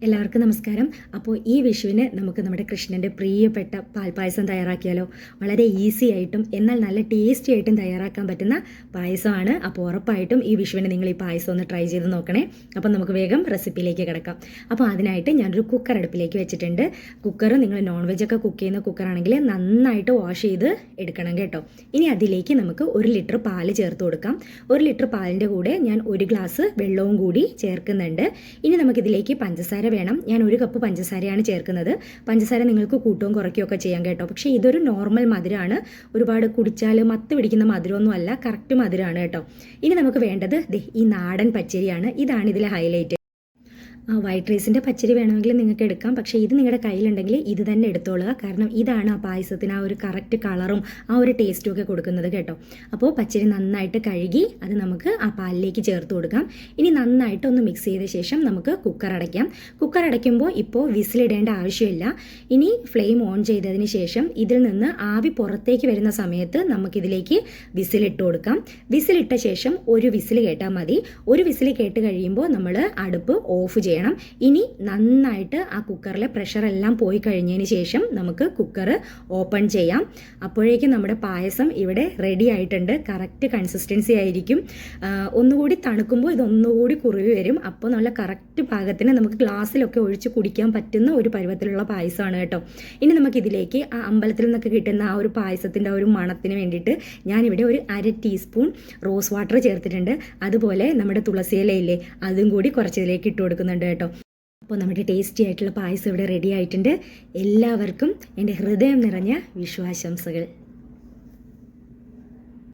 എല്ലാവർക്കും നമസ്കാരം. അപ്പോൾ ഈ വിഷുവിന് നമുക്ക് നമ്മുടെ കൃഷ്ണൻ്റെ പ്രിയപ്പെട്ട പാൽപ്പായസം തയ്യാറാക്കിയാലോ? വളരെ ഈസി ആയിട്ടും എന്നാൽ നല്ല ടേസ്റ്റി ആയിട്ടും തയ്യാറാക്കാൻ പറ്റുന്ന പായസമാണ്. അപ്പോൾ ഉറപ്പായിട്ടും ഈ വിഷുവിന് നിങ്ങൾ ഈ പായസം ഒന്ന് ട്രൈ ചെയ്ത് നോക്കണേ. അപ്പോൾ നമുക്ക് വേഗം റെസിപ്പിയിലേക്ക് കിടക്കാം. അപ്പോൾ അതിനായിട്ട് ഞാനൊരു കുക്കർ അടുപ്പിലേക്ക് വെച്ചിട്ടുണ്ട്. കുക്കർ നിങ്ങൾ നോൺ വെജ് ഒക്കെ കുക്ക് ചെയ്യുന്ന കുക്കറാണെങ്കിൽ നന്നായിട്ട് വാഷ് ചെയ്ത് എടുക്കണം കേട്ടോ. ഇനി അതിലേക്ക് നമുക്ക് 1 ലിറ്റർ പാല് ചേർത്ത് കൊടുക്കാം. 1 ലിറ്റർ പാലിൻ്റെ കൂടെ ഞാൻ 1 ഗ്ലാസ് വെള്ളവും കൂടി ചേർക്കുന്നുണ്ട്. ഇനി നമുക്കിതിലേക്ക് പഞ്ചസാര വേണം. ഞാൻ 1 കപ്പ് പഞ്ചസാരയാണ് ചേർക്കുന്നത്. പഞ്ചസാര നിങ്ങൾക്ക് കൂട്ടുകയും കുറയ്ക്കുകയും ഒക്കെ ചെയ്യാം കേട്ടോ. പക്ഷേ ഇതൊരു നോർമൽ മധുരമാണ്. ഒരുപാട് കുടിച്ചാൽ മത്ത് പിടിക്കുന്ന മധുരമൊന്നും അല്ല, കറക്റ്റ് മധുരമാണ് കേട്ടോ. ഇനി നമുക്ക് വേണ്ടത് ഈ നാടൻ പച്ചരിയാണ്. ഇതാണ് ഇതിലെ ഹൈലൈറ്റ്. വൈറ്റ് റൈസിൻ്റെ പച്ചരി വേണമെങ്കിൽ നിങ്ങൾക്ക് എടുക്കാം. പക്ഷേ ഇത് നിങ്ങളുടെ കയ്യിലുണ്ടെങ്കിൽ ഇത് തന്നെ എടുത്തോളുക. കാരണം ഇതാണ് ആ പായസത്തിന് ആ ഒരു കറക്റ്റ് കളറും ആ ഒരു ടേസ്റ്റും ഒക്കെ കൊടുക്കുന്നത് കേട്ടോ. അപ്പോൾ പച്ചരി നന്നായിട്ട് കഴുകി അത് നമുക്ക് ആ പാലിലേക്ക് ചേർത്ത് കൊടുക്കാം. ഇനി നന്നായിട്ട് ഒന്ന് മിക്സ് ചെയ്ത ശേഷം നമുക്ക് കുക്കർ അടയ്ക്കാം. കുക്കർ അടയ്ക്കുമ്പോൾ ഇപ്പോൾ വിസിലിടേണ്ട ആവശ്യമില്ല. ഇനി ഫ്ലെയിം ഓൺ ചെയ്തതിന് ശേഷം ഇതിൽ നിന്ന് ആവി പുറത്തേക്ക് വരുന്ന സമയത്ത് നമുക്കിതിലേക്ക് വിസിലിട്ട് കൊടുക്കാം. വിസിലിട്ട ശേഷം ഒരു വിസിൽ കേട്ടാൽ മതി. ഒരു വിസിൽ കേട്ട് കഴിയുമ്പോൾ നമ്മൾ അടുപ്പ് ഓഫ് ചെയ്യണം. ഇനി നന്നായിട്ട് ആ കുക്കറിലെ പ്രഷർ എല്ലാം പോയി കഴിഞ്ഞതിന് ശേഷം നമുക്ക് കുക്കർ ഓപ്പൺ ചെയ്യാം. അപ്പോഴേക്കും നമ്മുടെ പായസം ഇവിടെ റെഡി ആയിട്ടുണ്ട്. കറക്റ്റ് കൺസിസ്റ്റൻസി ആയിരിക്കും. ഒന്നുകൂടി തണുക്കുമ്പോൾ ഇതൊന്നുകൂടി കുറുകി വരും. അപ്പോൾ നല്ല കറക്റ്റ് പാകത്തിന് നമുക്ക് ഗ്ലാസ്സിലൊക്കെ ഒഴിച്ച് കുടിക്കാൻ പറ്റുന്ന ഒരു പരുവത്തിലുള്ള പായസമാണ് കേട്ടോ. ഇനി നമുക്കിതിലേക്ക് ആ അമ്പലത്തിൽ നിന്നൊക്കെ കിട്ടുന്ന ആ ഒരു പായസത്തിൻ്റെ ആ ഒരു മണത്തിന് വേണ്ടിയിട്ട് ഞാനിവിടെ ഒരു 1/2 ടീസ്പൂൺ റോസ് വാട്ടർ ചേർത്തിട്ടുണ്ട്. അതുപോലെ നമ്മുടെ തുളസിയിലയില്ലേ, അതും കൂടി കുറച്ചിതിലേക്ക് ഇട്ട് കൊടുക്കുന്നുണ്ട് കേട്ടോ. അപ്പോൾ നമ്മുടെ ടേസ്റ്റി ആയിട്ടുള്ള പായസം ഇവിടെ റെഡി ആയിട്ടുണ്ട്. എല്ലാവർക്കും എൻ്റെ ഹൃദയം നിറഞ്ഞ വിഷു ആശംസകൾ.